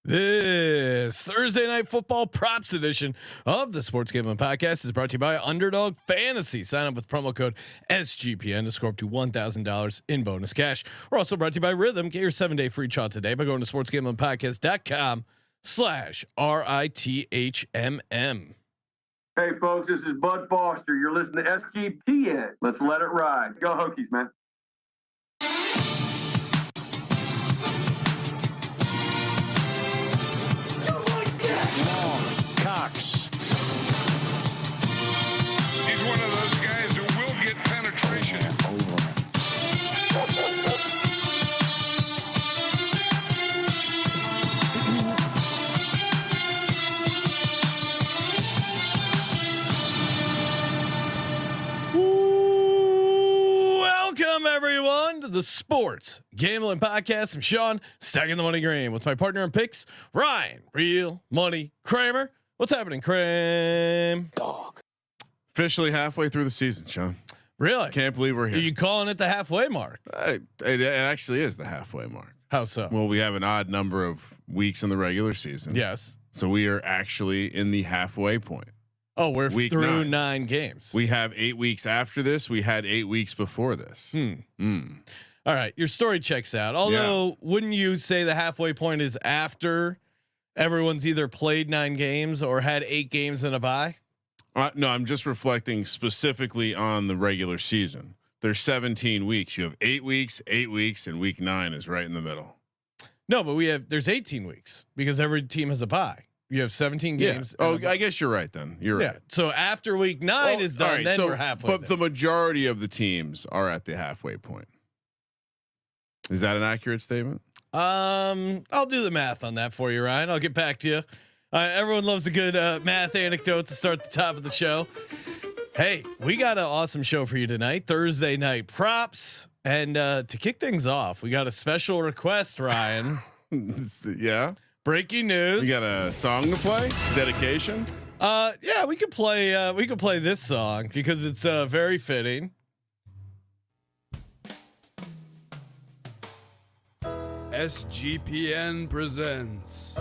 This Thursday night football props edition of the Sports Gambling Podcast is brought to you by Underdog Fantasy. Sign up with promo code SGPN to score up to $1,000 in bonus cash. We're also brought to you by Rhythm. Get your 7-day free trial today by going to sportsgamblingpodcast.com/RITHMM. Hey folks, this is Bud Foster. You're listening to SGPN. Let's let it ride. Go Hokies, man. He's one of those guys who will get penetration. Welcome everyone to the Sports Gambling Podcast. I'm Sean, stacking the money green with my partner in picks, Ryan, Real Money Kramer. What's happening, Kramer? Dog. Officially halfway through the season, Sean. Really? Can't believe we're here. Are you calling it the halfway mark? It actually is the halfway mark. How so? Well, we have an odd number of weeks in the regular season. Yes. So we are actually in the halfway point. Oh, we're Week through 9. 9 games. We have 8 weeks after this. We had 8 weeks before this. All right. Your story checks out. Although, wouldn't you say the halfway point is after everyone's either played 9 games or had 8 games in a bye? No, I'm just reflecting specifically on the regular season. There's 17 weeks. You have 8 weeks, and week 9 is right in the middle. No, but there's 18 weeks because every team has a bye. You have 17 games. Yeah. Oh, I guess you're right then. You're right. So after week 9 is done, then we're halfway. But the majority of the teams are at the halfway point. Is that an accurate statement? I'll do the math on that for you, Ryan. I'll get back to you. Everyone loves a good math anecdote to start the top of the show. Hey, we got an awesome show for you tonight. Thursday night props, and to kick things off, we got a special request, Ryan. Yeah. Breaking news. You got a song to play? Dedication? Yeah, we could play this song because it's very fitting. SGPN presents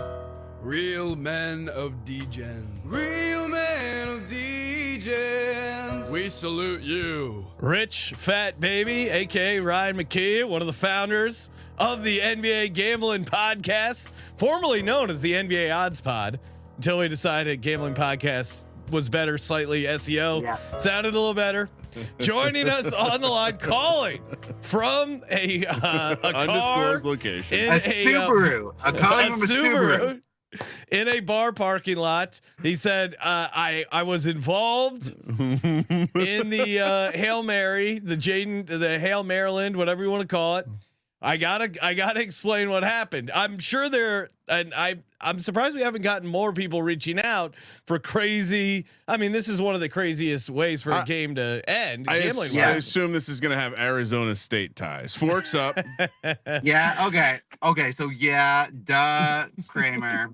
Real Men of Degens. Real man of Degens. We salute you. Rich Fat Baby, aka Ryan McKee, one of the founders of the NBA Gambling Podcast, formerly known as the NBA Odds Pod, until we decided Gambling Podcast was better, slightly SEO sounded a little better. Joining us on the line, calling from a undisclosed car location, in A Subaru. I'm calling him a Subaru. In a bar parking lot. He said, I was involved in the Hail Mary, the Hail Maryland, whatever you want to call it. I gotta explain what happened. I'm sure I'm surprised we haven't gotten more people reaching out for crazy. I mean, this is one of the craziest ways for a game to end. I assume this is going to have Arizona State ties. Forks up. Yeah. Okay. So duh, Kramer.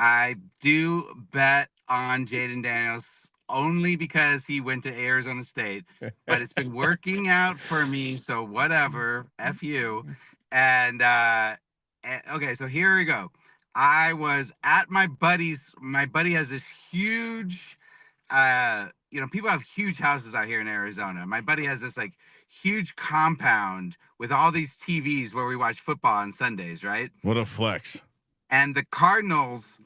I do bet on Jaden Daniels only because he went to Arizona State, but it's been working out for me. So whatever, F you. And okay, so here we go. I was at my buddy's. My buddy has this huge, people have huge houses out here in Arizona. My buddy has this like huge compound with all these TVs where we watch football on Sundays, right? What a flex. And the Cardinals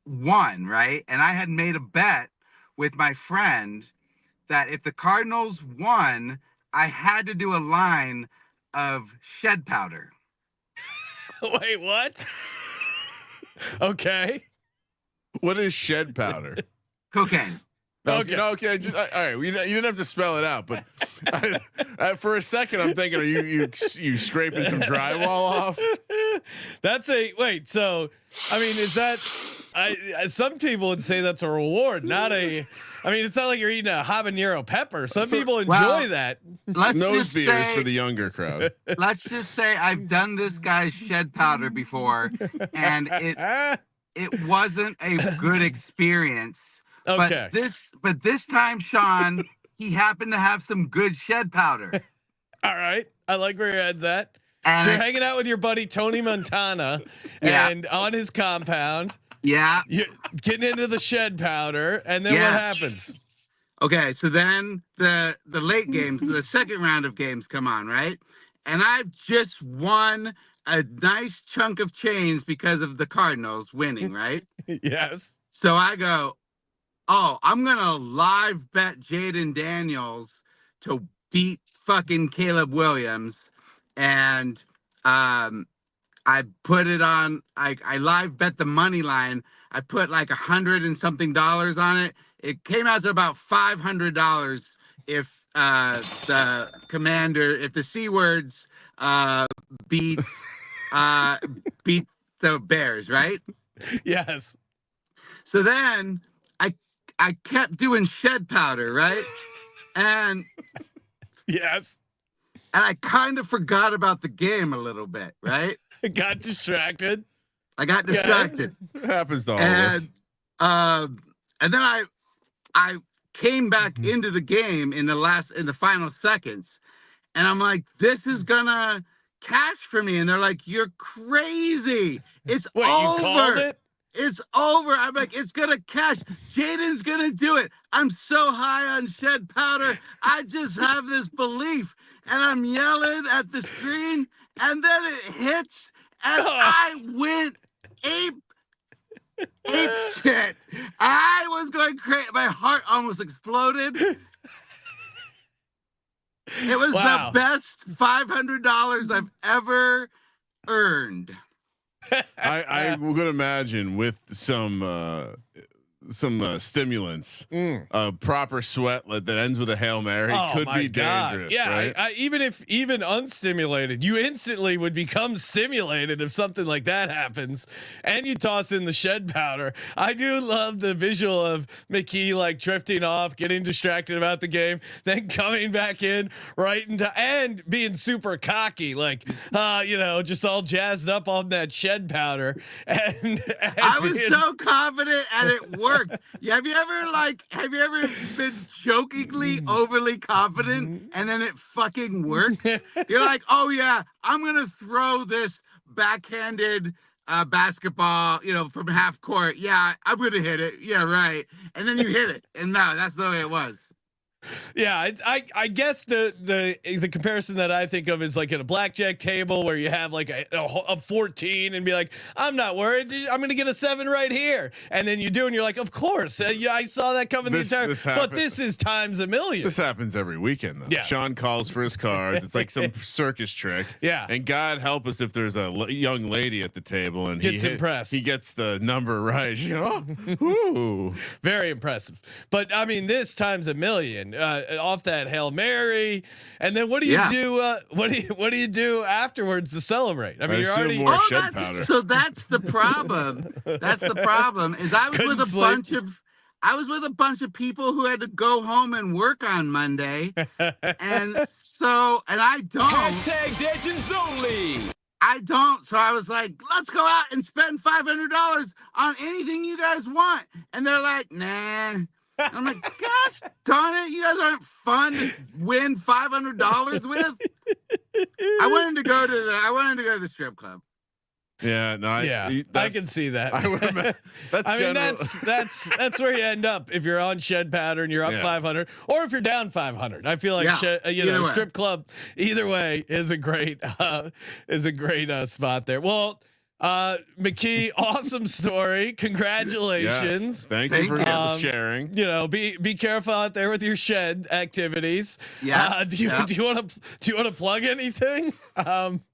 won, right? And I had made a bet with my friend that if the Cardinals won, I had to do a line of shed powder. Wait, what? Okay. What is shed powder? Cocaine. Okay. Okay. Just, all right. You didn't have to spell it out, but for a second, I'm thinking, are you scraping some drywall off? Wait. So, I mean, is that? Some people would say that's a reward, not a. I mean, it's not like you're eating a habanero pepper. Some people enjoy that. Nose beers for the younger crowd. Let's just say I've done this guy's shed powder before, and it wasn't a good experience. Okay. But this time, Sean, he happened to have some good shed powder. All right. I like where your head's at. So you're hanging out with your buddy Tony Montana, and on his compound. Yeah. You're getting into the shed powder, and then what happens? Okay, so then the late games, the second round of games come on, right? And I've just won a nice chunk of change because of the Cardinals winning, right? Yes. So I go, oh, I'm gonna live bet Jaden Daniels to beat fucking Caleb Williams, and I put it on. I live bet the money line. I put like $100 and something on it. It came out to about $500 if the commander, if the C words beat beat the Bears, right? Yes. So then I kept doing shed powder, right? And yes. And I kind of forgot about the game a little bit, right? Got distracted. I got distracted. It happens to all of us. And then I came back into the game in the final seconds, and I'm like, this is gonna cash for me. And they're like, you're crazy. It's Wait, over. you called it? It's over. I'm like, it's gonna cash. Jaden's gonna do it. I'm so high on shed powder. I just have this belief. And I'm yelling at the screen, and then it hits, and I went ape shit. I was going crazy. My heart almost exploded. It was the best $500 I've ever earned. I would imagine with some stimulants, proper sweat that ends with a Hail Mary could be dangerous. Yeah, right? even unstimulated, you instantly would become stimulated if something like that happens. And you toss in the shed powder. I do love the visual of McKee like drifting off, getting distracted about the game, then coming back in right into and being super cocky, like just all jazzed up on that shed powder. And I was so confident, and it worked. Have you ever been jokingly overly confident and then it fucking worked? You're like, oh yeah, I'm gonna throw this backhanded basketball, from half court. Yeah, I'm gonna hit it. Yeah, right. And then you hit it, and no, that's the way it was. Yeah, I guess the comparison that I think of is like at a blackjack table where you have like a 14 and be like, I'm not worried, I'm gonna get a 7 right here, and then you do, and you're like, of course, yeah, I saw that coming the entire. But this is times a million. This happens every weekend though. Yeah. Sean calls for his cards. It's like some circus trick. Yeah. And God help us if there's a young lady at the table and impressed. He gets the number right. Ooh. Very impressive. But I mean, this times a million. Off that Hail Mary, and then what do you do? What do you do afterwards to celebrate? I mean, you're already more shed powder. So that's the problem. That's the problem. Is I was with a bunch of people who had to go home and work on Monday, and I don't. Hashtag Legends only. I don't. So I was like, let's go out and spend $500 on anything you guys want, and they're like, nah. I'm like, gosh darn it, you guys aren't fun to win $500 with. I wanted to go to the strip club. Yeah, no, I can see that. That's where you end up if you're on shed powder and you're up 500, or if you're down 500. I feel like strip club either way is a great spot there. Well, McKee, awesome story. Congratulations. Yes, thank you for sharing. Be careful out there with your shed activities. Yeah. Do you want to plug anything? Watch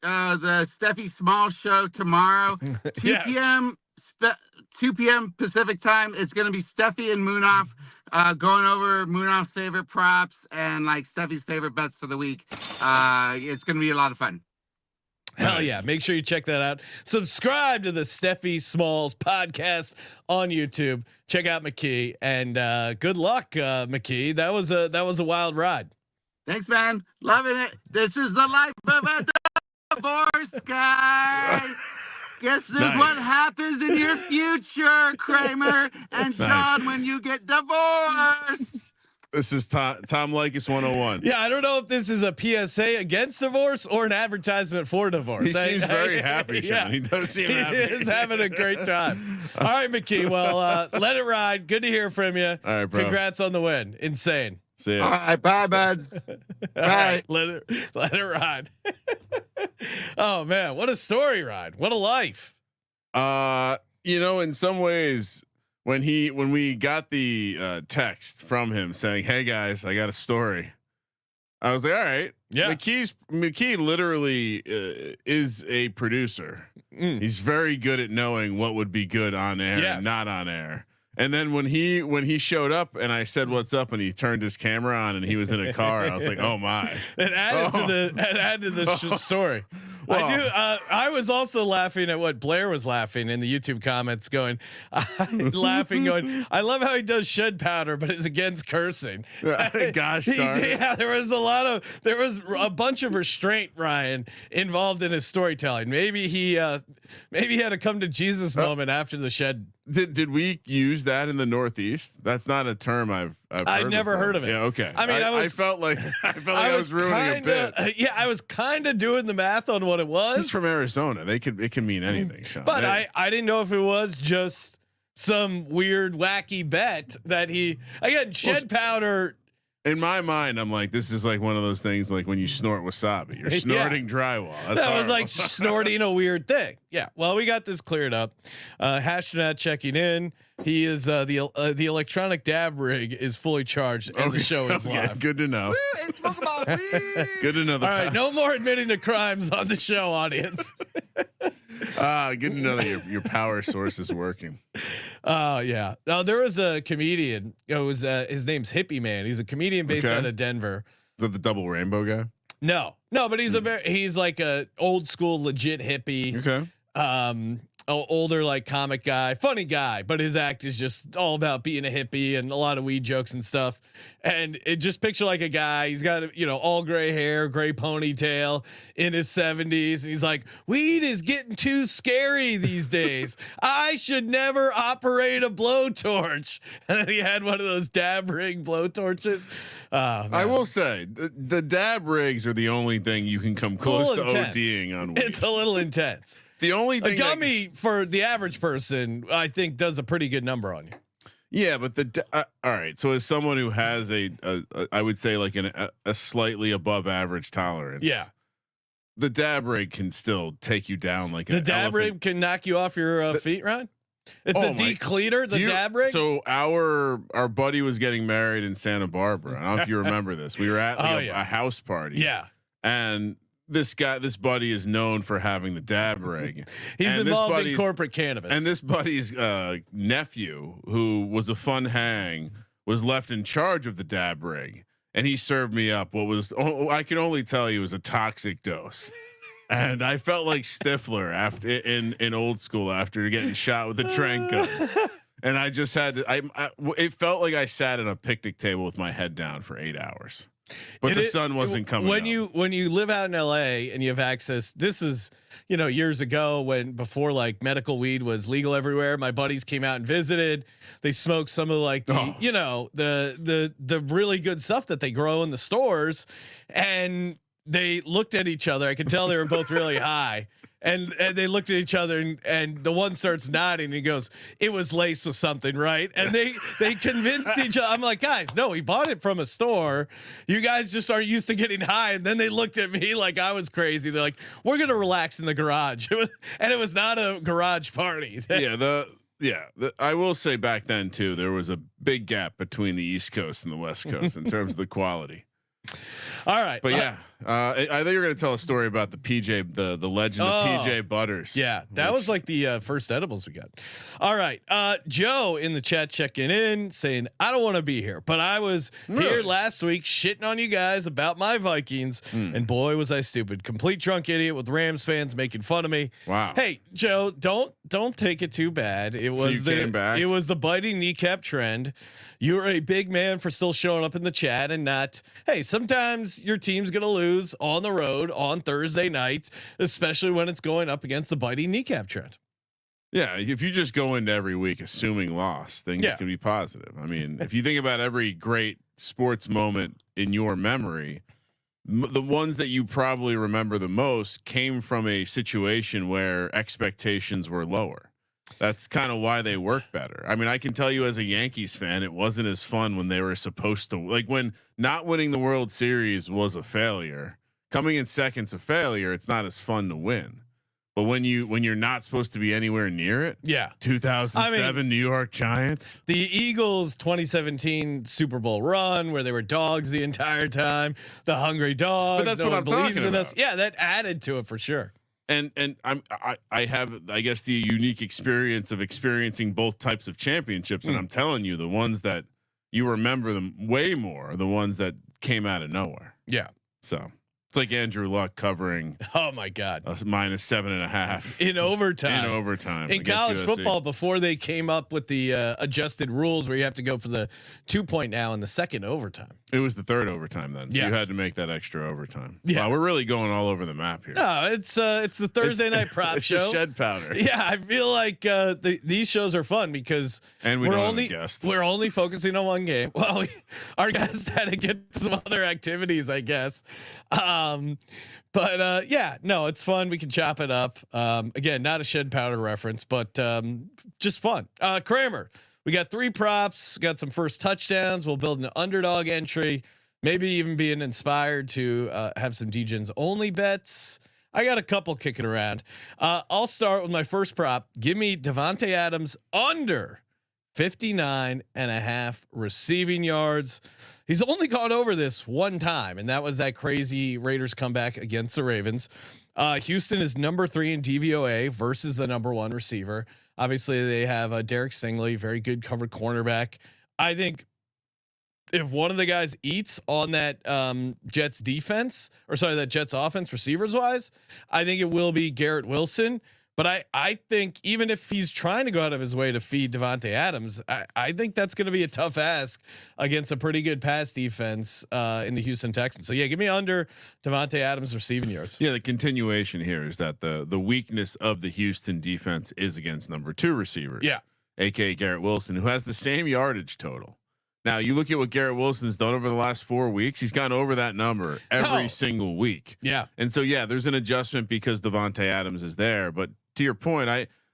the Steffi Small show tomorrow, 2 p.m. 2 p.m. Pacific time. It's going to be Steffi and Moonoff going over Moonoff's favorite props and like Steffi's favorite bets for the week. It's going to be a lot of fun. Hell yeah. Make sure you check that out. Subscribe to the Steffi Smalls podcast on YouTube. Check out McKee, and good luck, McKee. That was a wild ride. Thanks, man. Loving it. This is the life of a divorce guy. Guess this is what happens in your future, Kramer and Sean, when you get divorced. This is Tom Likas 101. Yeah, I don't know if this is a PSA against divorce or an advertisement for divorce. He seems very happy. Sean. He does seem happy. He is having a great time. All right, McKee. Well, let it ride. Good to hear from you. All right, bro. Congrats on the win. Insane. See ya. All right, bye, buds. Bye. Let it ride. Oh man, what a story ride. What a life. In some ways, when we got the text from him saying, "Hey guys, I got a story," I was like, "All right." Yeah. McKee literally is a producer. He's very good at knowing what would be good on air and not on air. And then when he showed up and I said what's up and he turned his camera on and he was in a car, I was like, oh my! It added to the story. Well, I was also laughing at what Blair was laughing in the YouTube comments, going, laughing, going, I love how he does shed powder, but it's against cursing. Gosh darn it. Yeah, there was a bunch of restraint, Ryan, involved in his storytelling. Maybe he had a come to Jesus moment after the shed. Did we use that in the Northeast? That's not a term I've never heard of it. Yeah, okay. I mean, I felt like I was ruining a bit. Yeah, I was kind of doing the math on what it was. He's from Arizona. It can mean anything, Sean. But I didn't know if it was just some weird wacky bet that shed powder. In my mind, I'm like, this is like one of those things like when you snort wasabi. You're snorting drywall. That was like snorting a weird thing. Yeah. Well, we got this cleared up. Hashtag checking in. He is the electronic dab rig is fully charged and the show is live. Good to know. Good to know. All right. No more admitting to crimes on the show, audience. Good to know that your power source is working. Oh yeah. Now there was a comedian. It was his name's Hippie Man. He's a comedian based out of Denver. Is that the double rainbow guy? No, but he's like a old school legit hippie. Okay. Older like comic guy, funny guy, but his act is just all about being a hippie and a lot of weed jokes and stuff. And it just picture like a guy, he's got all gray hair, gray ponytail, in his 70s, and he's like, weed is getting too scary these days. I should never operate a blowtorch. And then he had one of those dab rig blowtorches. I will say the dab rigs are the only thing you can come close to ODing on weed. It's a little intense. The only thing a gummy for the average person, I think, does a pretty good number on you. Yeah, but all right. So as someone who has I would say like a slightly above average tolerance. Yeah. The dab rig can still take you down like the dab rig can knock you off your feet, right? It's a decleater, the dab rig. So our buddy was getting married in Santa Barbara. I don't know if you remember this. We were at a house party. Yeah. And this buddy is known for having the dab rig. He's involved in corporate cannabis. And this buddy's nephew, who was a fun hang, was left in charge of the dab rig. And he served me up what was, I can only tell you, was a toxic dose. And I felt like Stifler after in old school after getting shot with a trank gun. And I just had to, it felt like I sat at a picnic table with my head down for 8 hours. But the sun wasn't coming. When you live out in LA and you have access, this is years ago before like medical weed was legal everywhere. My buddies came out and visited. They smoked some of like the really good stuff that they grow in the stores, and they looked at each other. I could tell they were both really high. And they looked at each other and the one starts nodding and he goes, it was laced with something, right? And they convinced each other. I'm like, guys, no, he bought it from a store. You guys just aren't used to getting high. And then they looked at me like I was crazy. They're like, we're going to relax in the garage. It was not a garage party. I will say back then too, there was a big gap between the East Coast and the West Coast in terms of the quality. All right. But I thought you were going to tell a story about the PJ, the legend of PJ Butters. Yeah. That was like the first edibles we got. All right. Joe in the chat checking in saying, I don't want to be here, but I was here last week shitting on you guys about my Vikings. And boy, was I stupid. Complete drunk idiot with Rams fans making fun of me. Wow. Hey, Joe, don't take it too bad. It was it was the biting kneecap trend. You're a big man for still showing up in the chat and not, hey, sometimes your team's going to lose on the road on Thursday night, especially when it's going up against the biting kneecap trend. Yeah, if you just go into every week assuming loss, things can be positive. I mean, if you think about every great sports moment in your memory, the ones that you probably remember the most came from a situation where expectations were lower. That's kind of why they work better. I mean, I can tell you as a Yankees fan, it wasn't as fun when they were supposed to, like when not winning the World Series was a failure. Coming in second's a failure. It's not as fun to win. But when you're not supposed to be anywhere near it, 2007 New York Giants, the Eagles 2017 Super Bowl run where they were dogs the entire time, the hungry dogs. But that's what I'm talking about. Us. Yeah, that added to it for sure. And I have, I guess, the unique experience of experiencing both types of championships, and I'm telling you, the ones that you remember them way more are the ones that came out of nowhere. Yeah. So. It's like Andrew Luck covering. Oh my God! -7.5 in overtime. In college football, before they came up with the adjusted rules where you have to go for the 2-point now in the second overtime. It was the third overtime then, so you had to make that extra overtime. Yeah, wow, we're really going all over the map here. No, it's the Thursday night prop it's show. It's shed powder. Yeah, I feel like these shows are fun because we're only guests. We're only focusing on one game. Well, our guests had to get some other activities, I guess. But yeah, no, it's fun. We can chop it up. Again, not a shed powder reference, but just fun. Kramer, we got 3 props, got some first touchdowns. We'll build an underdog entry, maybe even being inspired to have some DGens only bets. I got a couple kicking around. I'll start with my first prop. Give me Devante Adams under 59.5 receiving yards. He's only gone over this one time, and that was that crazy Raiders comeback against the Ravens. Houston is number 3 in DVOA versus the number 1 receiver. Obviously, they have Derek Stingley, very good covered cornerback. I think if one of the guys eats on that Jets defense, or sorry, that Jets offense receivers wise, I think it will be Garrett Wilson. But I think even if he's trying to go out of his way to feed Devante Adams, I think that's going to be a tough ask against a pretty good pass defense in the Houston Texans. So yeah, give me under Devante Adams receiving yards. Yeah, the continuation here is that the weakness of the Houston defense is against number 2 receivers. Yeah, aka Garrett Wilson, who has the same yardage total. Now you look at what Garrett Wilson's done over the last 4 weeks. He's gone over that number every single week. Yeah, and so yeah, there's an adjustment because Devante Adams is there, but to your point,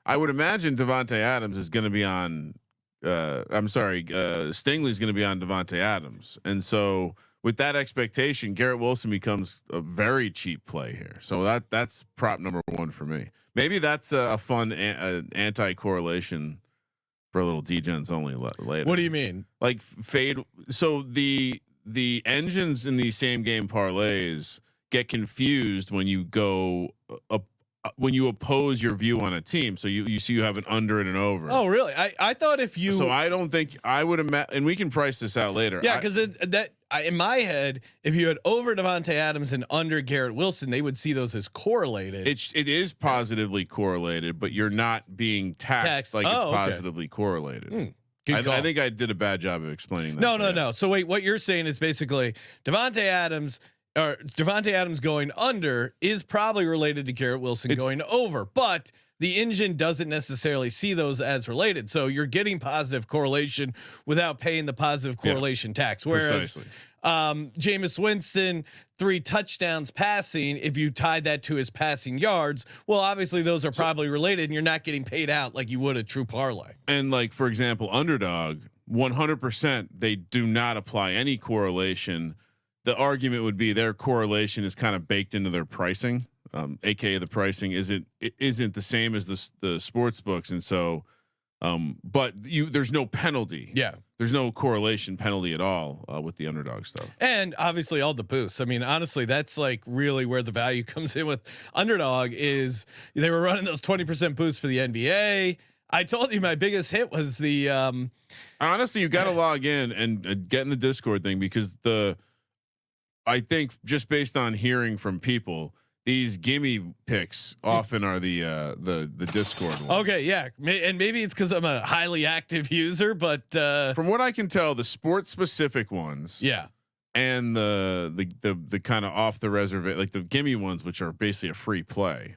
I would imagine Devante Adams is going to be on. Stingley's going to be on Devante Adams, and so with that expectation, Garrett Wilson becomes a very cheap play here. So that's prop number 1 for me. Maybe that's a fun anti-correlation for a little DGens only later. What do you mean? Like fade? So the engines in these same game parlays get confused when you go when you oppose your view on a team. So you see you have an under and an over. Oh really? I thought if you. So I don't think I would imagine, and we can price this out later. Yeah, because in my head, if you had over Devante Adams and under Garrett Wilson, they would see those as correlated. It is positively correlated, but you're not being taxed like it's positively correlated. I think I did a bad job of explaining that. No. So wait, what you're saying is basically Devante Adams going under is probably related to Garrett Wilson going over, but the engine doesn't necessarily see those as related. So you're getting positive correlation without paying the positive correlation tax. Whereas Jameis Winston, 3 touchdowns passing, if you tied that to his passing yards, well, obviously those are probably related and you're not getting paid out like you would a true parlay. And like, for example, Underdog, 100%, they do not apply any correlation. The argument would be their correlation is kind of baked into their pricing, aka the pricing isn't the same as the sports books, and so, but there's no penalty. Yeah, there's no correlation penalty at all with the Underdog stuff, and obviously all the boosts. I mean, honestly, that's like really where the value comes in with Underdog. Is they were running those 20% boosts for the NBA. I told you my biggest hit was the. Honestly, you got to log in and get in the Discord thing because I think just based on hearing from people, these gimme picks often are the Discord ones. Okay, yeah, and maybe it's because I'm a highly active user, but from what I can tell, the sports specific ones, and the kind of off the reservation, like the gimme ones, which are basically a free play,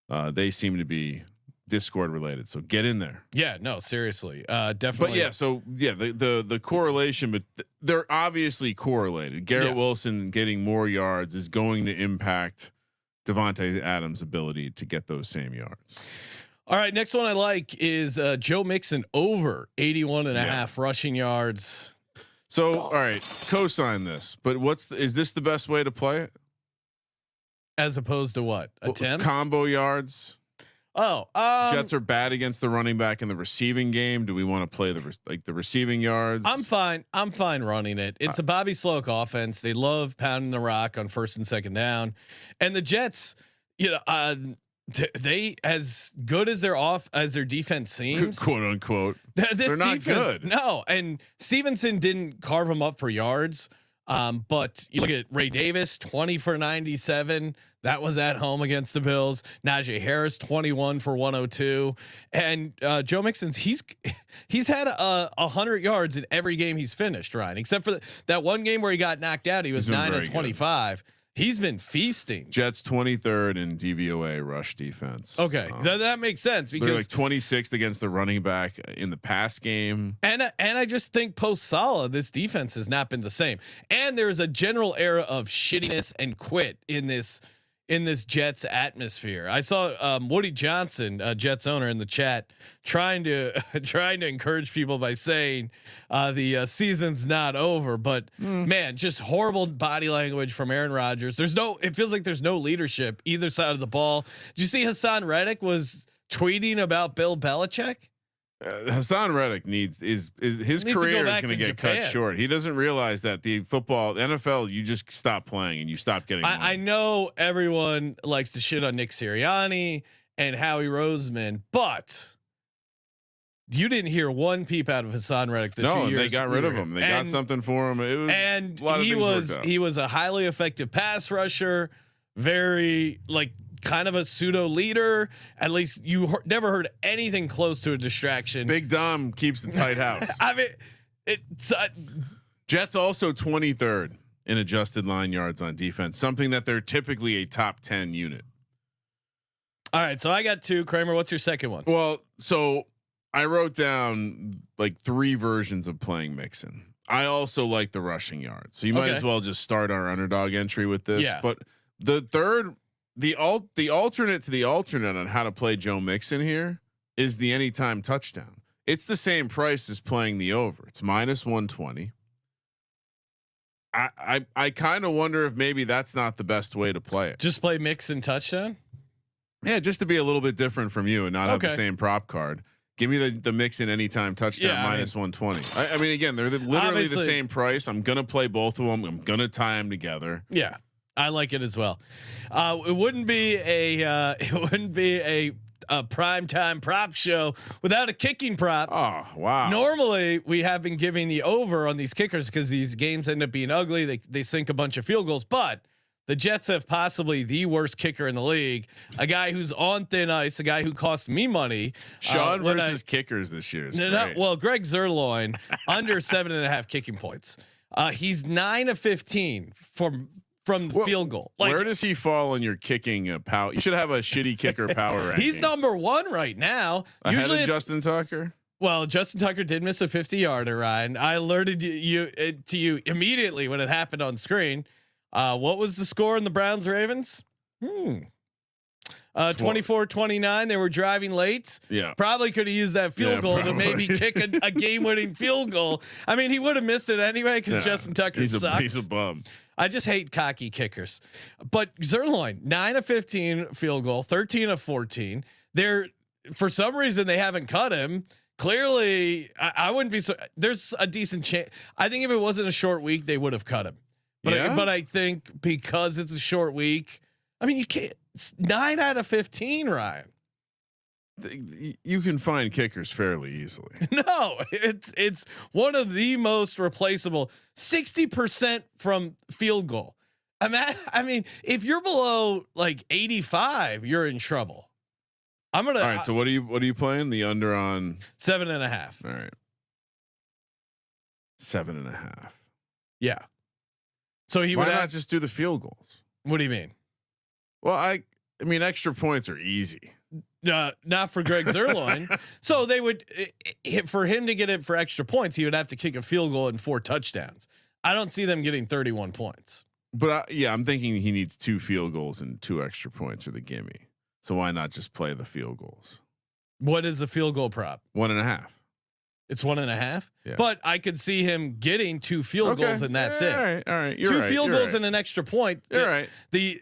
they seem to be Discord related. So get in there. Yeah, no, seriously, definitely. But yeah, so yeah, the correlation, but they're obviously correlated. Garrett Wilson getting more yards is going to impact Devante Adams' ability to get those same yards. All right, next one I like is Joe Mixon over 81 and a half rushing yards. So all right, co-sign this. But is this the best way to play it? As opposed to what? Attempts? Combo yards. Oh, Jets are bad against the running back in the receiving game. Do we want to play the receiving yards? I'm fine running it. It's a Bobby Sloak offense. They love pounding the rock on first and second down, and the Jets, they as good as their defense seems, quote unquote. They're not defense, good. No, and Stevenson didn't carve them up for yards. But you look at Ray Davis, 20 for 97. That was at home against the Bills. Najee Harris, 21 for 102. And Joe Mixon's he's had 100 yards in every game he's finished, Ryan, except for that one game where he got knocked out. He was 9 of 25. Good. He's been feasting. Jets 23rd in DVOA rush defense. Okay, that makes sense because they're like 26th against the running back in the pass game. And I just think post Salah, this defense has not been the same. And there's a general era of shittiness and quit in this Jets atmosphere. I saw Woody Johnson, Jets owner, in the chat trying to encourage people by saying the season's not over, but man, just horrible body language from Aaron Rodgers. It feels like there's no leadership either side of the ball. Did you see Hassan Reddick was tweeting about Bill Belichick? Hassan Reddick his career is going to get cut short. He doesn't realize that the NFL, you just stop playing and you stop getting. I know everyone likes to shit on Nick Sirianni and Howie Roseman, but you didn't hear one peep out of Hassan Reddick. They got rid of him. They got something for him. He was a highly effective pass rusher, very kind of a pseudo leader. At least you never heard anything close to a distraction. Big Dom keeps a tight house. I mean, it's Jets also 23rd in adjusted line yards on defense, something that they're typically a top 10 unit. All right, so I got 2. Kramer, what's your second one? Well, so I wrote down like 3 versions of playing Mixon. I also like the rushing yards, so you might as well just start our underdog entry with this. Yeah. But the third. The alternate to the alternate on how to play Joe Mixon here is the anytime touchdown. It's the same price as playing the over. It's -120. I kind of wonder if maybe that's not the best way to play it. Just play Mixon touchdown. Yeah, just to be a little bit different from you and not have the same prop card. Give me the Mixon anytime touchdown -120. I mean, again, they're literally the same price. I'm gonna play both of them. I'm gonna tie them together. Yeah. I like it as well. It wouldn't be a primetime prop show without a kicking prop. Oh wow! Normally we have been giving the over on these kickers because these games end up being ugly. They sink a bunch of field goals, but the Jets have possibly the worst kicker in the league. A guy who's on thin ice. A guy who costs me money. Sean versus kickers this year. Well, Greg Zerloin under 7.5 kicking points. He's 9 of 15 from field goal. Where does he fall in your kicking power? You should have a shitty kicker power. He's number 1 right now. Ahead of Justin Tucker. Well, Justin Tucker did miss a 50-yarder, Ryan. I alerted you immediately when it happened on screen. What was the score in the Browns Ravens? 24-29. They were driving late. Yeah. Probably could have used that field goal to maybe kick a game-winning field goal. I mean, he would have missed it anyway because Justin Tucker sucks. He's a bum. I just hate cocky kickers. But Zerloin, 9 of 15 field goal, 13 of 14. For some reason they haven't cut him. Clearly, I wouldn't be so. There's a decent chance. I think if it wasn't a short week, they would have cut him. But I think because it's a short week, I mean, you can't. It's 9 out of 15, Ryan. You can find kickers fairly easily. No, it's one of the most replaceable. 60% from field goal. I mean, if you're below like 85, you're in trouble. All right. So what are you playing? The under on 7.5. All right. 7.5. Yeah. So why not just do the field goals? What do you mean? Well, I mean, extra points are easy. not for Greg Zerline. So they would, for him to get it for extra points, he would have to kick a field goal and 4 touchdowns. I don't see them getting 31 points. But I'm thinking he needs 2 field goals and 2 extra points or the gimme. So why not just play the field goals? What is the field goal prop? 1.5. It's 1.5. Yeah. But I could see him getting 2 field goals and that's it. All right. You're 2 right. field You're goals right. and an extra point. You're right. The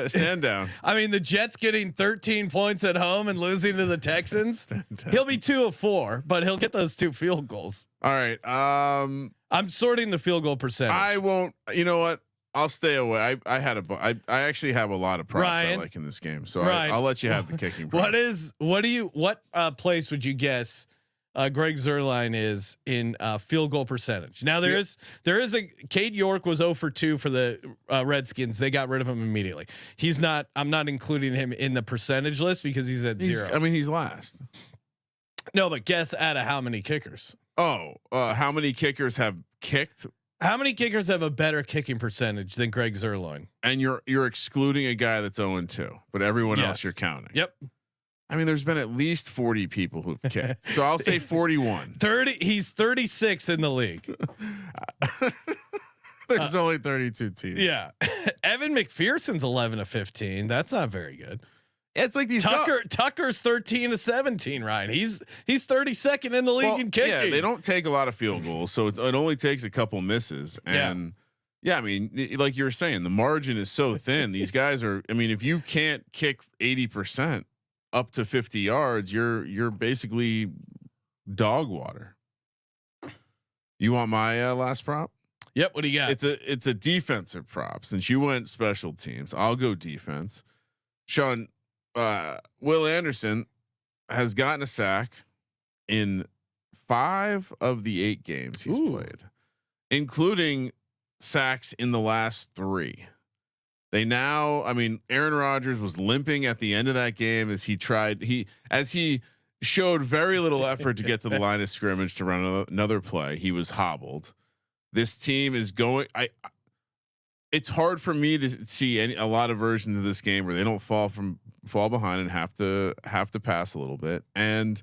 stand down. I mean, the Jets getting 13 points at home and losing to the Texans. He'll be 2 of 4, but he'll get those 2 field goals. All right. I'm sorting the field goal percentage. I won't. You know what? I'll stay away. I actually have a lot of props Ryan, I like in this game, so Ryan, I'll let you have the kicking. Props. What place would you guess Greg Zerline is in field goal percentage? Now there is a Cade York was 0 for 2 for the Redskins. They got rid of him immediately. He's not. I'm not including him in the percentage list because he's at 0. I mean, he's last. No, but guess out of how many kickers? Oh, how many kickers have kicked? How many kickers have a better kicking percentage than Greg Zerline? And you're excluding a guy that's 0-2, but everyone else you're counting. Yep. I mean, there's been at least 40 people who've kicked, so I'll say 41. 30. He's 36 in the league. There's only 32 teams. Yeah. Evan McPherson's 11 of 15. That's not very good. It's like these Tucker's 13 of 17. Ryan, he's 32nd in the league in kicking. Yeah, they don't take a lot of field goals, so it only takes a couple misses. And I mean, like you were saying, the margin is so thin. These guys are. I mean, if you can't kick 80% up to 50 yards, you're basically dog water. You want my last prop? Yep. What do you got? It's a defensive prop. Since you went special teams, I'll go defense. Sean. Will Anderson has gotten a sack in 5 of the 8 games he's played, including sacks in the last 3. I mean, Aaron Rodgers was limping at the end of that game as he showed very little effort to get to the line of scrimmage to run another play. He was hobbled. This team is going. It's hard for me to see a lot of versions of this game where they don't fall behind and have to pass a little bit. And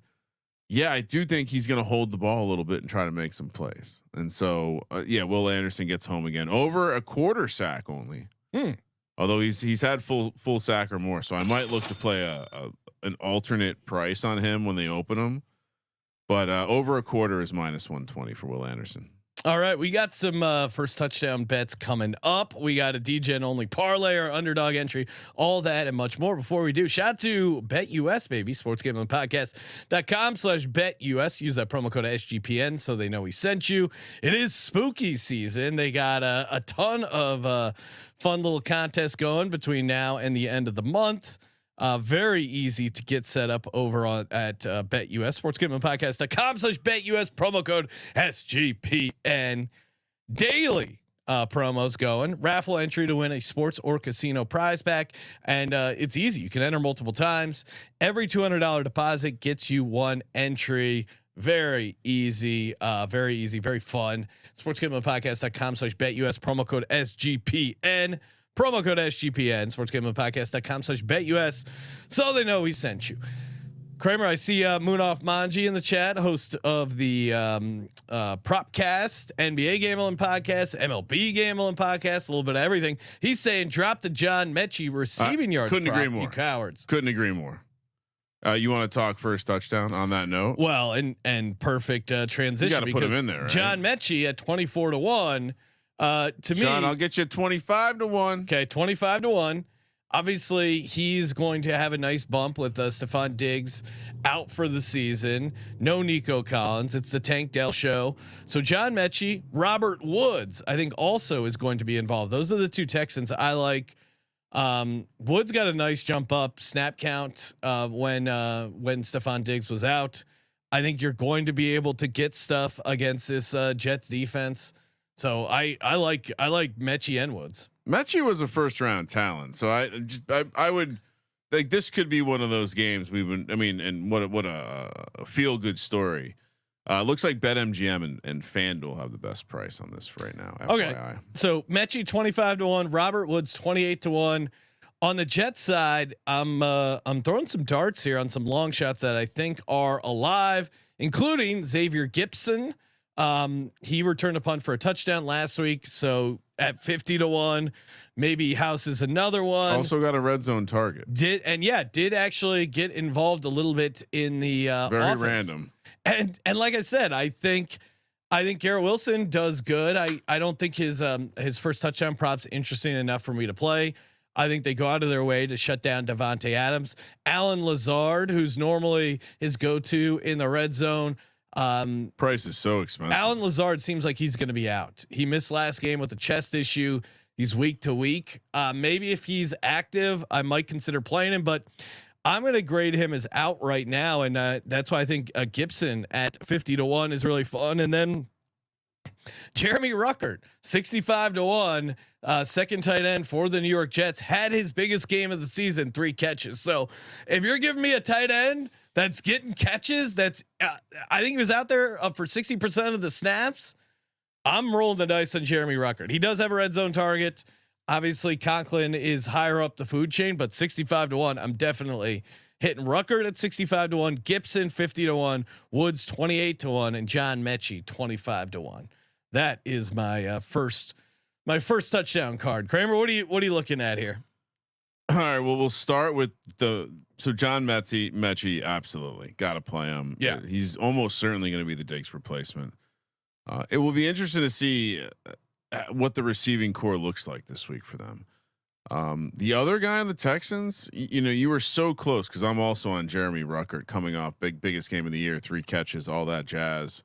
I do think he's going to hold the ball a little bit and try to make some plays. And so, Will Anderson gets home again over a quarter sack only. Although he's had full sack or more. So I might look to play an alternate price on him when they open him, but over a quarter is -120 for Will Anderson. All right, we got some first touchdown bets coming up. We got a DGen only parlay or underdog entry, all that and much more. Before we do, shout out to BetUS, baby, sportsgamblingpodcast.com/BetUS. Use that promo code SGPN so they know we sent you. It is spooky season. They got a ton of fun little contests going between now and the end of the month. Very easy to get set up over at BetUS, sportsgamblingpodcast.com/BetUS, promo code SGPN. Daily promos going, raffle entry to win a sports or casino prize pack. And it's easy. You can enter multiple times. Every $200 deposit gets you 1 entry. Very easy, very fun. sportsgamblingpodcast.com/BetUS, promo code SGPN. Promo code SGPN, sportsgamblingpodcast.com/BetUS, so they know we sent you. Kramer, I see Moonoff Manji in the chat, host of the Propcast, NBA Gambling Podcast, MLB Gambling Podcast, a little bit of everything. He's saying drop the John Metchie receiving yards. Couldn't agree more. You cowards. Couldn't agree more. You want to talk first touchdown on that note? Well, and perfect transition. You got to put him in there. Right? John Metchie at 24-1. To Sean, me, I'll get you 25-1. Okay, 25-1. Obviously, he's going to have a nice bump with Stephon Diggs out for the season. No Nico Collins. It's the Tank Dell show. So John Metchie, Robert Woods, I think also is going to be involved. Those are the 2 Texans I like. Woods got a nice jump up snap count when Stephon Diggs was out. I think you're going to be able to get stuff against this Jets defense. So I like Metchie and Woods. Metchie was a first round talent, so I would like this could be one of those games we've been. I mean, and what a feel good story. Looks like BetMGM and FanDuel have the best price on this right now. Okay, FYI. so Metchie 25-1, Robert Woods 28-1. On the Jets side, I'm throwing some darts here on some long shots that I think are alive, including Xavier Gipson. He returned a punt for a touchdown last week, so at 50-1, maybe houses another one. Also got a red zone target. Did actually get involved a little bit in the very offense. random. And like I said, I think Garrett Wilson does good. I don't think his first touchdown prop's interesting enough for me to play. I think they go out of their way to shut down Devante Adams. Alan Lazard, who's normally his go-to in the red zone. Price is so expensive. Alan Lazard seems like he's going to be out. He missed last game with a chest issue. He's week to week. Maybe if he's active, I might consider playing him, but I'm going to grade him as out right now. And that's why I think Gibson at 50-1 is really fun. And then Jeremy Ruckert, 65-1, second tight end for the New York Jets, had his biggest game of the season, 3 catches. So if you're giving me a tight end that's getting catches, that's I think he was out there for 60% of the snaps. I'm rolling the dice on Jeremy Ruckert. He does have a red zone target. Obviously, Conklin is higher up the food chain, but 65-1, I'm definitely hitting Ruckert at 65-1, Gibson 50-1, Woods 28-1, and John Metchie 25-1. That is my first touchdown card. Kramer, what are you looking at here? All right. Well, we'll start with John Metchie, absolutely got to play him. Yeah, he's almost certainly going to be the Diggs replacement. It will be interesting to see what the receiving core looks like this week for them. The other guy on the Texans, you were so close because I'm also on Jeremy Ruckert coming off biggest game of the year, 3 catches, all that jazz.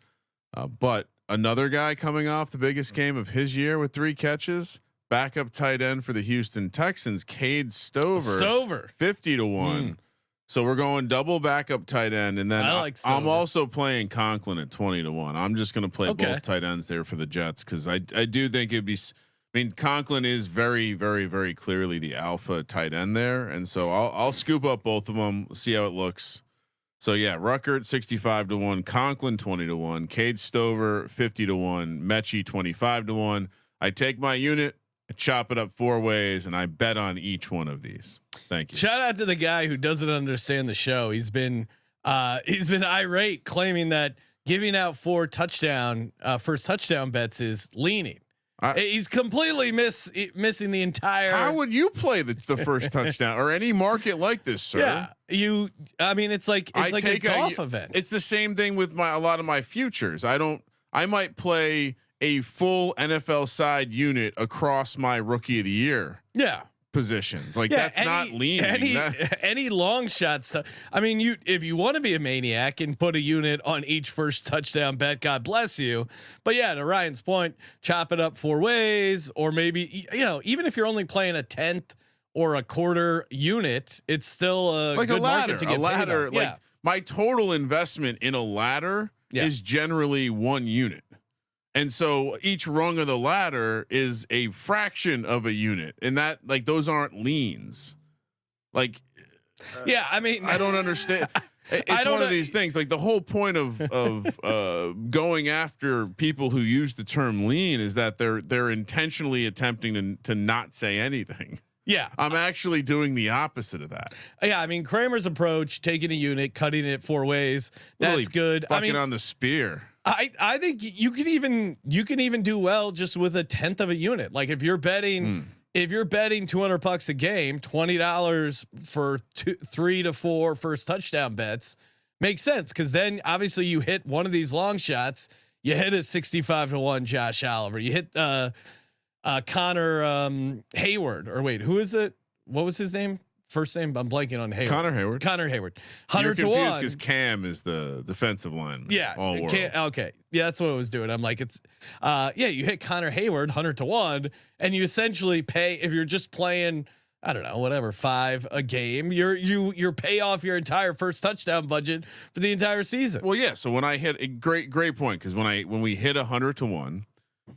But another guy coming off the biggest game of his year with 3 catches, backup tight end for the Houston Texans, Cade Stover 50-1. So we're going double backup tight end, and then I'm also playing Conklin at 20-1. I'm just going to play both tight ends there for the Jets because I do think it'd be. I mean, Conklin is very, very, very clearly the alpha tight end there, and so I'll scoop up both of them, see how it looks. So yeah, Ruckert 65-1, Conklin 20-1, Cade Stover 50-1, Metchie 25-1. I take my unit, I chop it up 4 ways, and I bet on each one of these. Thank you. Shout out to the guy who doesn't understand the show. He's been irate, claiming that giving out 4 first touchdown bets is leaning. He's completely missing the entire. How would you play the first touchdown or any market like this, sir? Yeah, I mean, it's like a golf event. It's the same thing with a lot of my futures. I might play a full NFL side unit across my rookie of the year. Yeah. Positions that's not leaning. Any long shots. I mean, if you want to be a maniac and put a unit on each first touchdown bet, God bless you. But yeah, to Ryan's point, chop it up 4 ways, or maybe even if you're only playing a 10th or a quarter unit, it's still a like good a ladder. To get a ladder. Like my total investment in a ladder is generally 1 unit. And so each rung of the ladder is a fraction of a unit, and that those aren't leans. I mean, I don't understand. It's one of these things. Like the whole point of going after people who use the term lean is that they're intentionally attempting to not say anything. Yeah, I'm actually doing the opposit of that. Yeah, I mean Kramer's approach, taking a unit, cutting it 4 ways, that's really good. I mean, on the spear. I think you can even do well just with a 10th of a unit. Like if you're betting $200 a game, $20 for 3 to 4 first touchdown bets makes sense. Cause then obviously you hit one of these long shots, you hit a 65-1 Josh Oliver, you hit Connor Hayward, or wait, who is it? What was his name? First name, I'm blanking on Hayward. Connor Hayward. 100-1 because Cam is the defensive lineman. Yeah. All world. Okay. Yeah, that's what I was doing. I'm like, it's you hit Connor Hayward 100-1, and you essentially pay if you're just playing, I don't know, whatever, 5 a game. You're pay off your entire first touchdown budget for the entire season. Well, yeah. So when I hit a great point, because when we hit 100-1,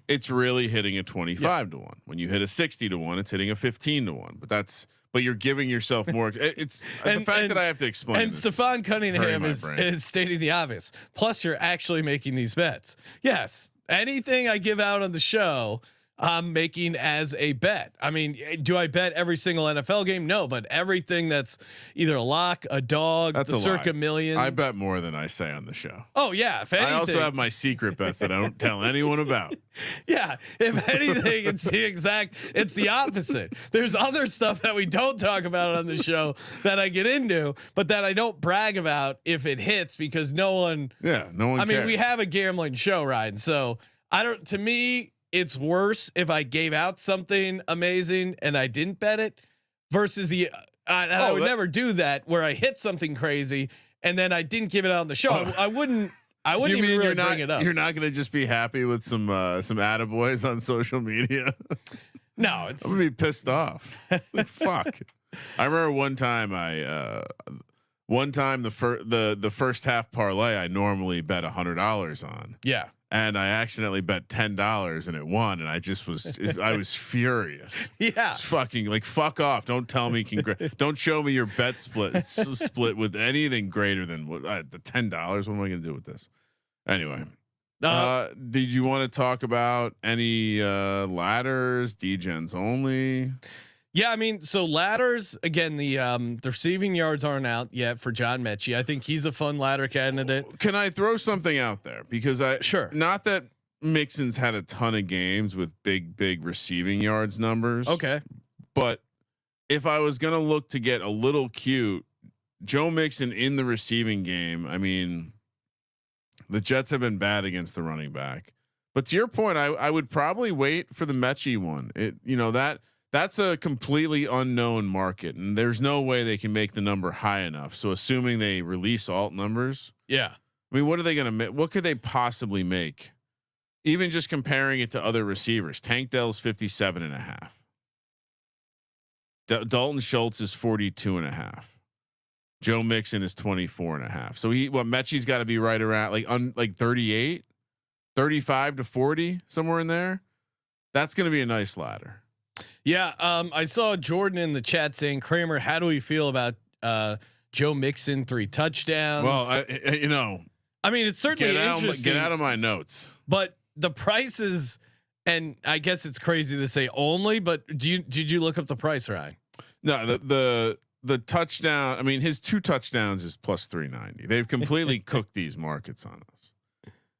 it's really hitting a 25-1. When you hit a 60-1, it's hitting a 15-1. But you're giving yourself more. It's the fact that I have to explain. And Stephon Cunningham is stating the obvious. Plus, you're actually making these bets. Yes, anything I give out on the show, I'm making as a bet. I mean, do I bet every single NFL game? No, but everything that's either a lock, a dog, That's the a circa lie. million. I bet more than I say on the show. Oh yeah. If anything, I also have my secret bets that I don't tell anyone about. Yeah. If anything, it's the opposite. There's other stuff that we don't talk about on the show that I get into, but that I don't brag about if it hits because no one. Yeah, no one. I mean, we cares. have a gambling show, Ryan. So I don't. To me, it's worse if I gave out something amazing and I didn't bet it, versus I would never do that where I hit something crazy and then I didn't give it out on the show. I wouldn't. I wouldn't even really bring it up. You're not going to just be happy with some attaboys on social media. No, I'm gonna be pissed off. Like, fuck. I remember one time the first half parlay I normally bet $100 on. Yeah. And I accidentally bet $10 and it won, and I just was I was furious. Yeah, it's fucking like fuck off! Don't tell me don't show me your bet split with anything greater than the $10. What am I going to do with this? Anyway, did you want to talk about any ladders, degens only? Yeah, I mean, so ladders again. The receiving yards aren't out yet for John Metchie. I think he's a fun ladder candidate. Can I throw something out there? Because not that Mixon's had a ton of games with big receiving yards numbers. Okay, but if I was gonna look to get a little cute, Joe Mixon in the receiving game. I mean, the Jets have been bad against the running back. But to your point, I would probably wait for the Metchie one. That's a completely unknown market, and there's no way they can make the number high enough. So assuming they release alt numbers, yeah. I mean, what are they going to make? What could they possibly make? Even just comparing it to other receivers, Tank Dell's 57.5. Dalton Schultz is 42.5. Joe Mixon is 24.5. So Metchie's got to be right around like 38, 35 to 40, somewhere in there. That's going to be a nice ladder. Yeah, I saw Jordan in the chat saying, Kramer, how do we feel about Joe Mixon 3 touchdowns? Well, I mean, it's certainly interesting. Get out of my notes. But the prices, and I guess it's crazy to say only, but did you look up the price, Ryan? No, the touchdown. I mean, his 2 touchdowns is plus 390. They've completely cooked these markets on us.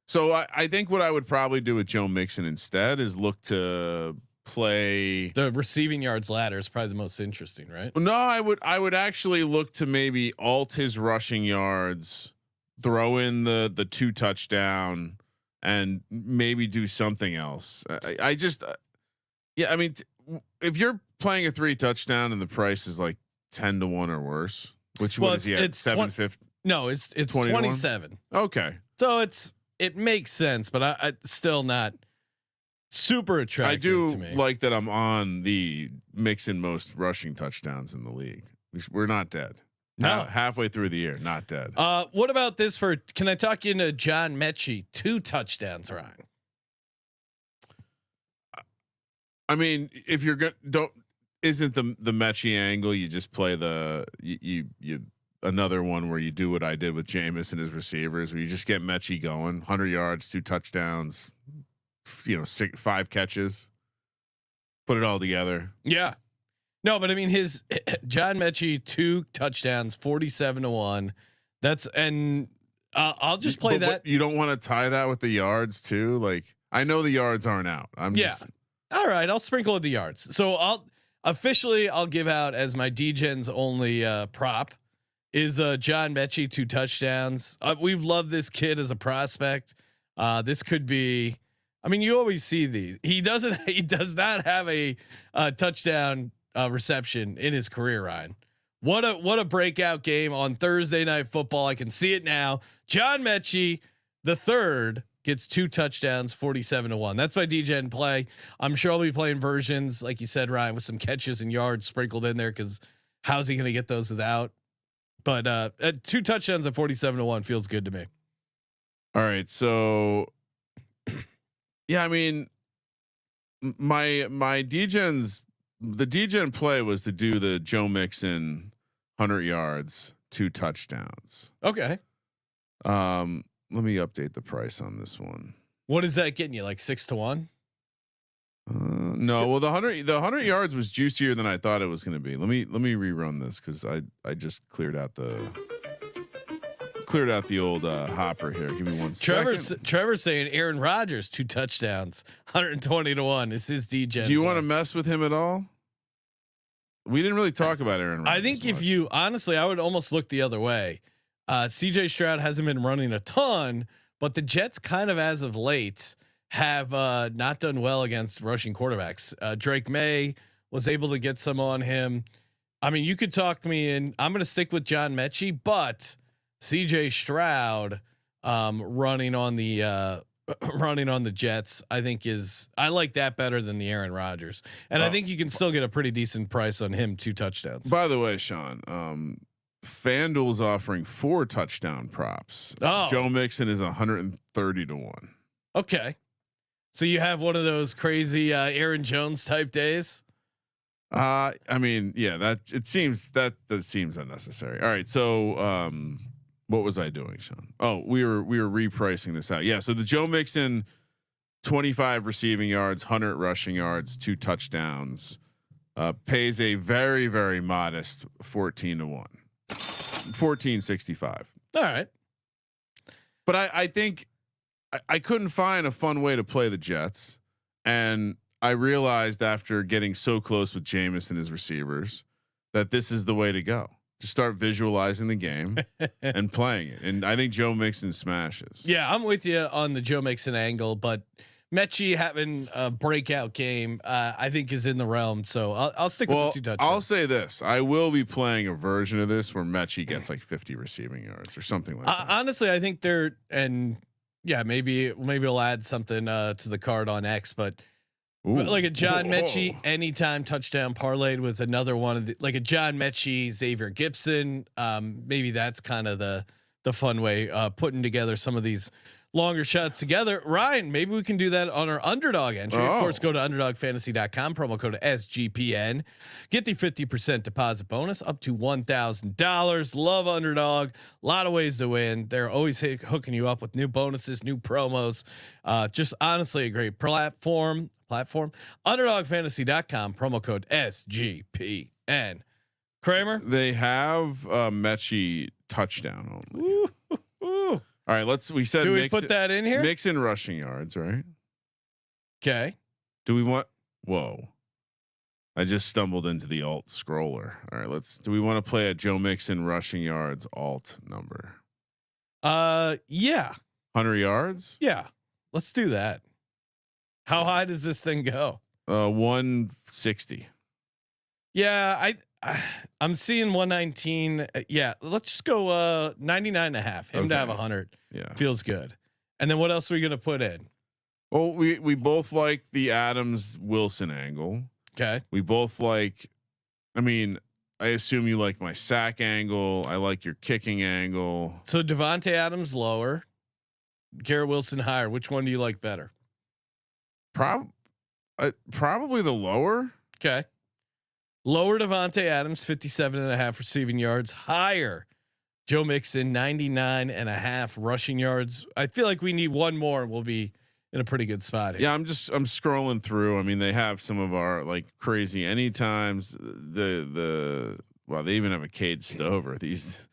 So I think what I would probably do with Joe Mixon instead is look to play the receiving yards ladder is probably the most interesting, right? No, I would actually look to maybe alt his rushing yards, throw in the 2 touchdown, and maybe do something else. I mean, if you're playing a 3 touchdown and the price is like 10 to 1 or worse, which what is he at 750? No, it's 27. Okay, so it makes sense, but I still not super attractive. I do to me. like that I'm on the Mixon most rushing touchdowns in the league. We're not dead. No, halfway through the year, not dead. What about this for? Can I talk you into John Metchie 2 touchdowns, Ryan? I mean, if you're isn't the Metchie angle? You just play you another one where you do what I did with Jameis and his receivers, where you just get Metchie going, 100 yards, 2 touchdowns. 5 catches, put it all together. Yeah, no, but I mean his John Metchie 2 touchdowns, 47 to 1. I'll just play that. You don't want to tie that with the yards too. Like I know the yards aren't out. All right. I'll sprinkle with the yards. So I'll give out as my degens only prop is John Metchie 2 touchdowns. We've loved this kid as a prospect. This could be. I mean, you always see these. He does not have a touchdown reception in his career, Ryan. What a breakout game on Thursday Night Football. I can see it now. John Metchie, the third, gets 2 touchdowns, 47 to 1. That's my DGen play. I'm sure I'll be playing versions, like you said, Ryan, with some catches and yards sprinkled in there, because how's he going to get those without? But at 2 touchdowns at 47 to 1 feels good to me. All right. So yeah, I mean, my degens, the degen play was to do the Joe Mixon 100 yards, 2 touchdowns. Okay. Let me update the price on this one. What is that getting you? Like 6 to 1? No, well the 100 yards was juicier than I thought it was going to be. Let me rerun this because I just cleared out the old hopper here. Give me one second. Trevor's saying Aaron Rodgers 2 touchdowns, 120-1 is his DJ. Do you want to mess with him at all? We didn't really talk about Aaron Rodgers. I think if you honestly, I would almost look the other way. CJ Stroud hasn't been running a ton, but the Jets kind of as of late have not done well against rushing quarterbacks. Drake May was able to get some on him. I mean, you could talk me in. I'm going to stick with John Metchie, but CJ Stroud running on the Jets, I think I like that better than the Aaron Rodgers, and I think you can still get a pretty decent price on him 2 touchdowns. By the way, Sean, FanDuel's offering 4 touchdown props. Joe Mixon is 130-1. Okay, so you have one of those crazy Aaron Jones type days. I mean, yeah, that seems unnecessary. All right, so what was I doing, Sean? Oh, we were repricing this out. Yeah, so the Joe Mixon 25 receiving yards, 100 rushing yards, 2 touchdowns, pays a very, very modest 14-1, 1465. All right, but I think I couldn't find a fun way to play the Jets, and I realized after getting so close with Jameis and his receivers that this is the way to go. Just start visualizing the game and playing it. And I think Joe Mixon smashes. Yeah, I'm with you on the Joe Mixon angle, but Metchie having a breakout game, I think is in the realm. So I'll stick with the 2 touchdowns. I'll say this: I will be playing a version of this where Metchie gets like 50 receiving yards or something like that. Honestly, I think maybe we'll add something to the card on X, but like a John Metchie anytime touchdown parlayed with another one of like a John Metchie, Xavier Gibson. Maybe that's kind of the fun way putting together some of these longer shots together. Ryan, maybe we can do that on our Underdog entry. Of course, go to underdogfantasy.com, promo code SGPN, get the 50% deposit bonus up to $1,000. Love Underdog. A lot of ways to win. They're always hooking you up with new bonuses, new promos. Just honestly a great platform. Underdogfantasy.com, promo code SGPN. Kramer, they have Metchie touchdown only. Ooh. All right, we said do we put that in here? Mixon rushing yards, right? Okay. Do we want? Whoa! I just stumbled into the alt scroller. All right, do we want to play a Joe Mixon rushing yards alt number? Yeah. 100 yards. Yeah, let's do that. How high does this thing go? 160. Yeah, I'm seeing 119. Yeah, let's just go 99.5. Him to have 100. Yeah, feels good. And then what else are we gonna put in? Well, we both like the Adams Wilson angle. Okay. We both like. I mean, I assume you like my sack angle. I like your kicking angle. So Devante Adams lower, Garrett Wilson higher. Which one do you like better? Probably the lower. Okay. Lower Devante Adams, 57.5 receiving yards. Higher Joe Mixon, 99.5 rushing yards. I feel like we need one more and we'll be in a pretty good spot here. Yeah, I'm scrolling through. I mean, they have some of our like crazy anytimes. Well, they even have a Cade Stover. These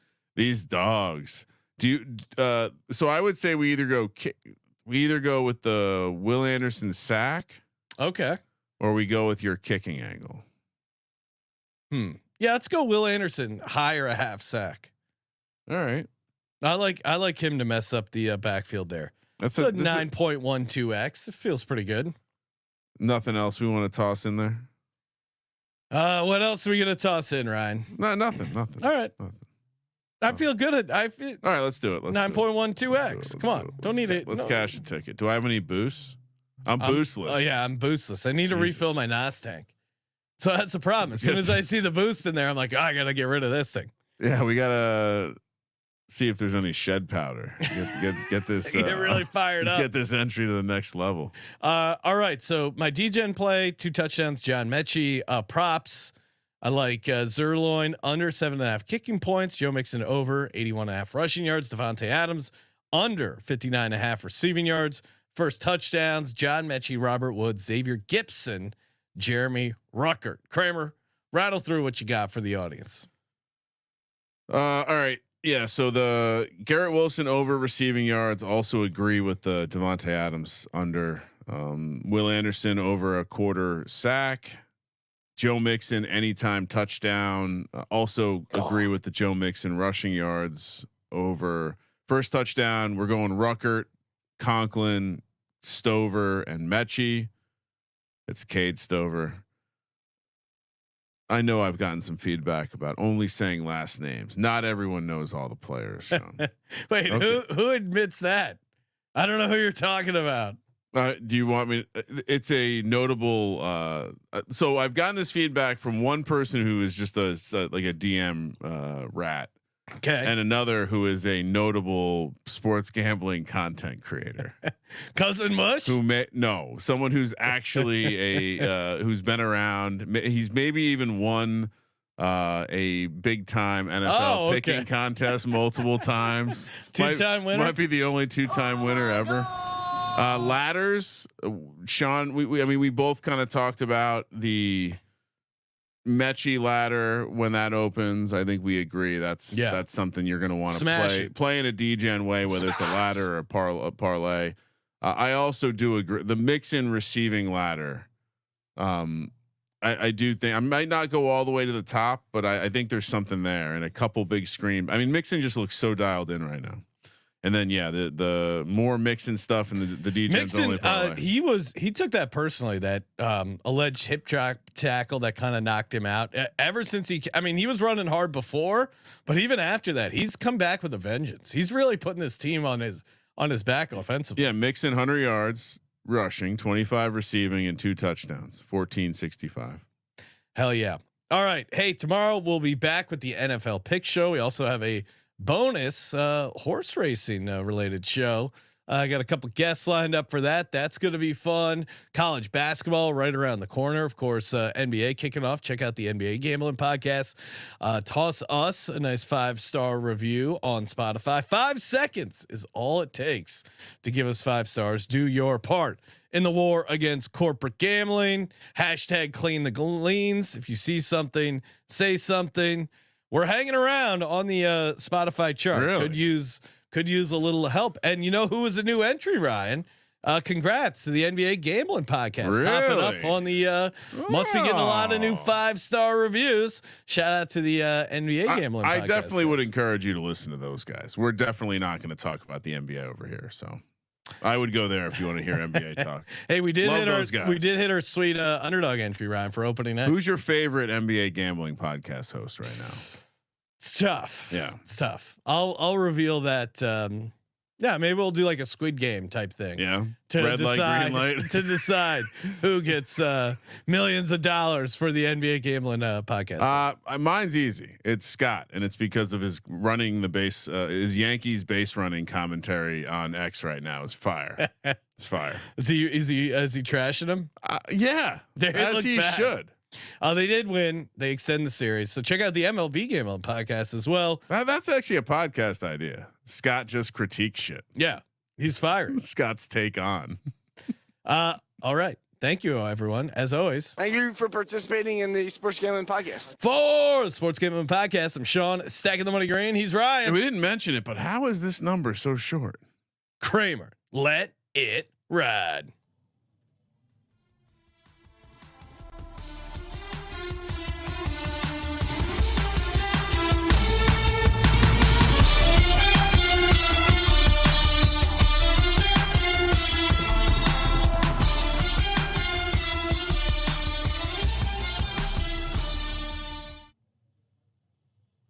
dogs. So I would say we either go with the Will Anderson sack. Okay. Or we go with your kicking angle. Yeah, let's go Will Anderson higher a half sack. All right. I like him to mess up the backfield there. That's a 9.12x. It feels pretty good. Nothing else we want to toss in there. What else are we gonna toss in, Ryan? No, nothing. All right. Nothing. I feel good. All right, let's do it. 9.12x. Come on, don't need it. Let's cash a ticket. Do I have any boosts? I'm boostless. Oh yeah, I'm boostless. I need to refill my NOS tank. So that's a problem. As soon as I see the boost in there, I'm like, I gotta get rid of this thing. Yeah, we gotta see if there's any shed powder. Get this. Get really fired up. Get this entry to the next level. All right. So my DGen play 2 touchdowns. John Metchie props. I like Zerloin under 7.5 kicking points. Joe Mixon over 81.5 rushing yards. Devante Adams under 59.5 receiving yards. First touchdowns: John Metchie, Robert Woods, Xavier Gipson, Jeremy Ruckert. Kramer, rattle through what you got for the audience. All right. Yeah. So the Garrett Wilson over receiving yards, also agree with the Devante Adams under. Will Anderson over a quarter sack. Joe Mixon anytime touchdown. Also agree with the Joe Mixon rushing yards over. First touchdown. We're going Ruckert, Conklin, Stover, and Metchie. It's Cade Stover. I know I've gotten some feedback about only saying last names. Not everyone knows all the players. Sean. Wait, okay. Who admits that? I don't know who you're talking about. Do you want me? It's a notable. So I've gotten this feedback from one person who is just like a DM rat. Okay. And another who is a notable sports gambling content creator. Cousin Mush? Someone who's actually a who's been around. He's maybe even won a big time NFL picking contest multiple times. Two-time winner. Might be the only two-time winner ever. Ladders, Sean. We both kind of talked about the Metchie ladder when that opens. I think we agree that's something you're going to want to play in a DGen way, whether it's a ladder or a parlay. I also do agree the Mixon receiving ladder. I do think I might not go all the way to the top, but I think there's something there and a couple big screens. I mean, Mixon just looks so dialed in right now. And then the more Mixon stuff and the DJ's only parlay. He took that personally, that alleged hip tackle that kind of knocked him out. Ever since he was running hard before, but even after that, he's come back with a vengeance. He's really putting this team on his back offensively. Yeah, Mixon 100 yards rushing, 25 receiving, and 2 touchdowns, 1465. Hell yeah! All right, hey, tomorrow we'll be back with the NFL Pick Show. We also have a bonus horse racing related show. I got a couple guests lined up for that. That's going to be fun. College basketball right around the corner. Of course, NBA kicking off. Check out the NBA Gambling Podcast. Toss us a nice 5-star review on Spotify. 5 seconds is all it takes to give us 5 stars. Do your part in the war against corporate gambling. # clean the gleans. If you see something, say something. We're hanging around on the Spotify chart. Really? Could use a little help. And you know who was a new entry, Ryan? Congrats to the NBA Gambling Podcast. Really? Popping up on the must be getting a lot of new 5-star reviews. Shout out to the NBA Gambling Podcast. I definitely would encourage you to listen to those guys. We're definitely not going to talk about the NBA over here. So I would go there if you want to hear NBA talk. Hey, we did hit our sweet Underdog entry, Ryan, for opening night. Who's your favorite NBA Gambling Podcast host right now? It's tough. Yeah, it's tough. I'll reveal that. Maybe we'll do like a Squid Game type thing. Yeah, to red decide, light, green light. To decide who gets millions of dollars for the NBA Gambling Podcast. Mine's easy. It's Scott, and it's because of his running the base. His Yankees base running commentary on X right now is fire. It's fire. Is he trashing him? Yeah, as he should. They did win. They extend the series. So check out the MLB Gambling Podcast as well. That's actually a podcast idea. Scott just critiques shit. Yeah, he's fired. Scott's take on. All right. Thank you, everyone. As always, thank you for participating in the Sports Gambling Podcast. For the Sports Gambling Podcast, I'm Sean, stacking the money green. He's Ryan. And we didn't mention it, but how is this number so short? Kramer, let it ride.